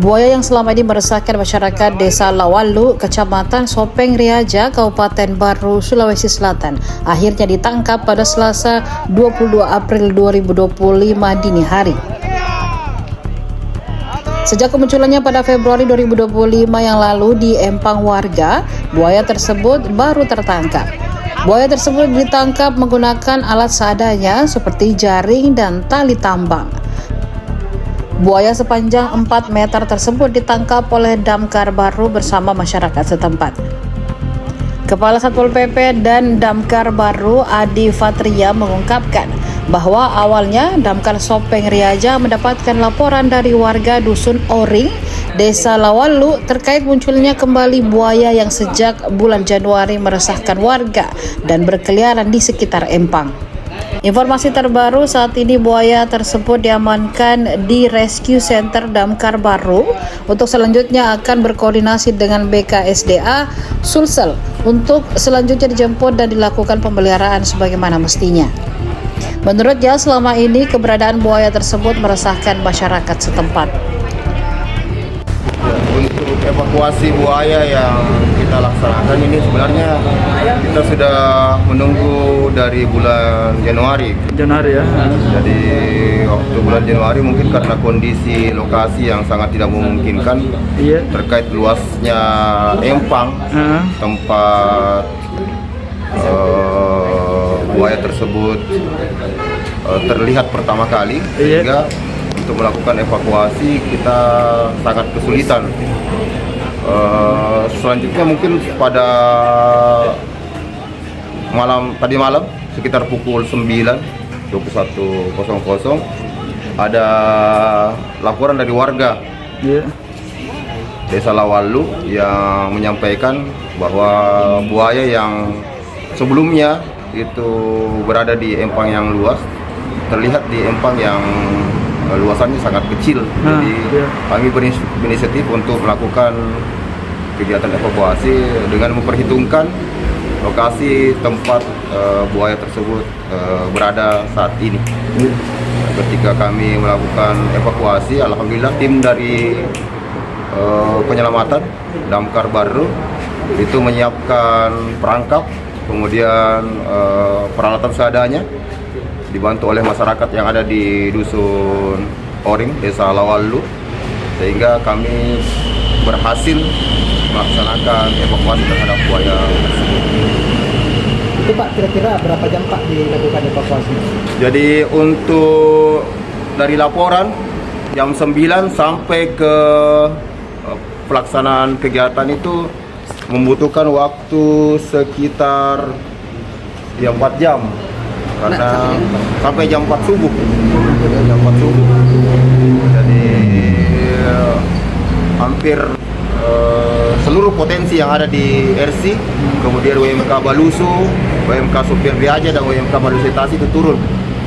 Buaya yang selama ini meresahkan masyarakat Desa Lawalu, Kecamatan Sopeng Riaja, Kabupaten Baru, Sulawesi Selatan, akhirnya ditangkap pada Selasa 22 April 2025 dini hari. Sejak kemunculannya pada Februari 2025 yang lalu di empang warga, buaya tersebut baru tertangkap. Buaya tersebut ditangkap menggunakan alat seadanya seperti jaring dan tali tambang. Buaya sepanjang 4 meter tersebut ditangkap oleh Damkar Baru bersama masyarakat setempat. Kepala Satpol PP dan Damkar Baru Adi Fatria mengungkapkan bahwa awalnya Damkar Sopeng Riaja mendapatkan laporan dari warga Dusun Oring, Desa Lawalu terkait munculnya kembali buaya yang sejak bulan Januari meresahkan warga dan berkeliaran di sekitar empang. Informasi terbaru saat ini buaya tersebut diamankan di Rescue Center Damkar Baru untuk selanjutnya akan berkoordinasi dengan BKSDA Sulsel untuk selanjutnya dijemput dan dilakukan pemeliharaan sebagaimana mestinya. Menurutnya selama ini keberadaan buaya tersebut meresahkan masyarakat setempat. Untuk evakuasi buaya yang kita laksanakan ini sebenarnya kita sudah menunggu dari bulan Januari ya. Jadi waktu bulan Januari mungkin karena kondisi lokasi yang sangat tidak memungkinkan, terkait luasnya empang tempat buaya tersebut terlihat pertama kali, sehingga untuk melakukan evakuasi kita sangat kesulitan. Selanjutnya mungkin pada tadi malam sekitar pukul 9.21.00 ada laporan dari warga Desa Lawalu yang menyampaikan bahwa buaya yang sebelumnya itu berada di empang yang luas terlihat di empang yang luasannya sangat kecil. Jadi kami berinisiatif untuk melakukan kegiatan evakuasi dengan memperhitungkan lokasi tempat buaya tersebut berada saat ini. Ketika kami melakukan evakuasi, alhamdulillah tim dari penyelamatan Damkar Baru itu menyiapkan perangkap, kemudian peralatan seadanya, dibantu oleh masyarakat yang ada di Dusun Oring, Desa Lawalu, sehingga kami berhasil melaksanakan evakuasi terhadap buaya tersebut. Itu Pak, kira-kira berapa jam Pak dilakukan evakuasi? Jadi untuk dari laporan jam 9 sampai ke pelaksanaan kegiatan itu membutuhkan waktu sekitar 4 jam. Karena sampai jam 4 subuh. Jadi hampir seluruh potensi yang ada di RC, kemudian WMK Balusu, WMK Sopeng Riaja dan WMK Malusitasi itu turun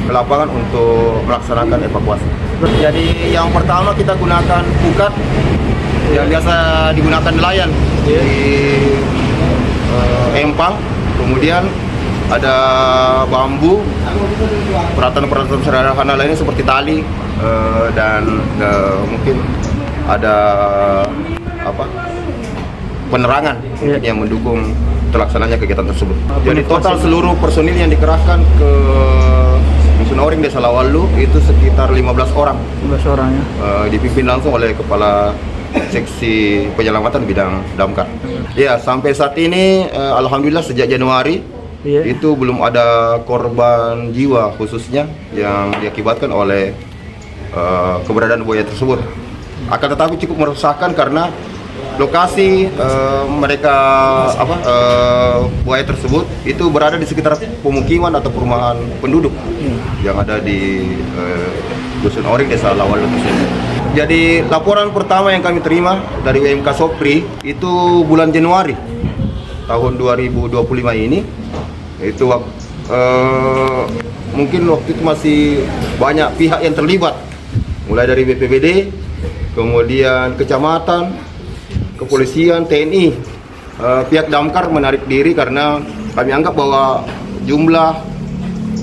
ke lapangan untuk melaksanakan evakuasi. Jadi yang pertama kita gunakan pukat yang biasa digunakan nelayan di empang, kemudian ada bambu, peralatan-peralatan sederhana lainnya seperti tali dan mungkin ada penerangan yang mendukung terlaksananya kegiatan tersebut. Jadi total seluruh personil yang dikerahkan ke Dusun Oring Desa Lawalu itu sekitar 15 orang. 15 orang ya. Dipimpin langsung oleh Kepala Seksi Penyelamatan Bidang Damkar. Ya, sampai saat ini alhamdulillah sejak Januari itu belum ada korban jiwa khususnya yang diakibatkan oleh keberadaan buaya tersebut. Akan tetapi cukup meresahkan karena lokasi buaya tersebut itu berada di sekitar pemukiman atau perumahan penduduk yang ada di Dusun Oring Desa Lawalu tersebut. Jadi laporan pertama yang kami terima dari WMK Sopri itu bulan Januari tahun 2025 ini. Itu mungkin waktu itu masih banyak pihak yang terlibat, mulai dari BPBD, kemudian kecamatan, kepolisian, TNI, pihak Damkar menarik diri karena kami anggap bahwa jumlah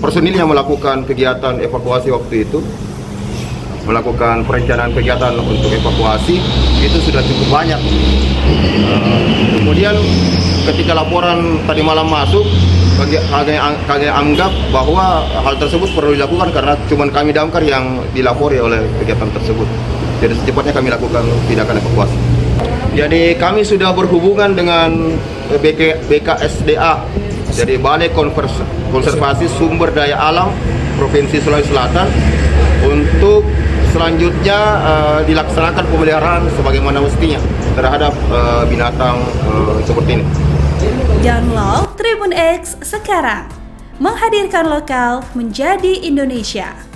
personil yang melakukan kegiatan evakuasi waktu itu melakukan perencanaan kegiatan untuk evakuasi itu sudah cukup banyak. Kemudian ketika laporan tadi malam masuk, kami anggap bahwa hal tersebut perlu dilakukan karena cuma kami damkar yang dilapori oleh kegiatan tersebut. Jadi secepatnya kami lakukan tindakan evakuasi. Jadi kami sudah berhubungan dengan BKSDA, jadi Balai Konservasi Sumber Daya Alam Provinsi Sulawesi Selatan, untuk selanjutnya dilaksanakan pemeliharaan sebagaimana mestinya terhadap binatang seperti ini. Download Tribun X sekarang, menghadirkan lokal menjadi Indonesia.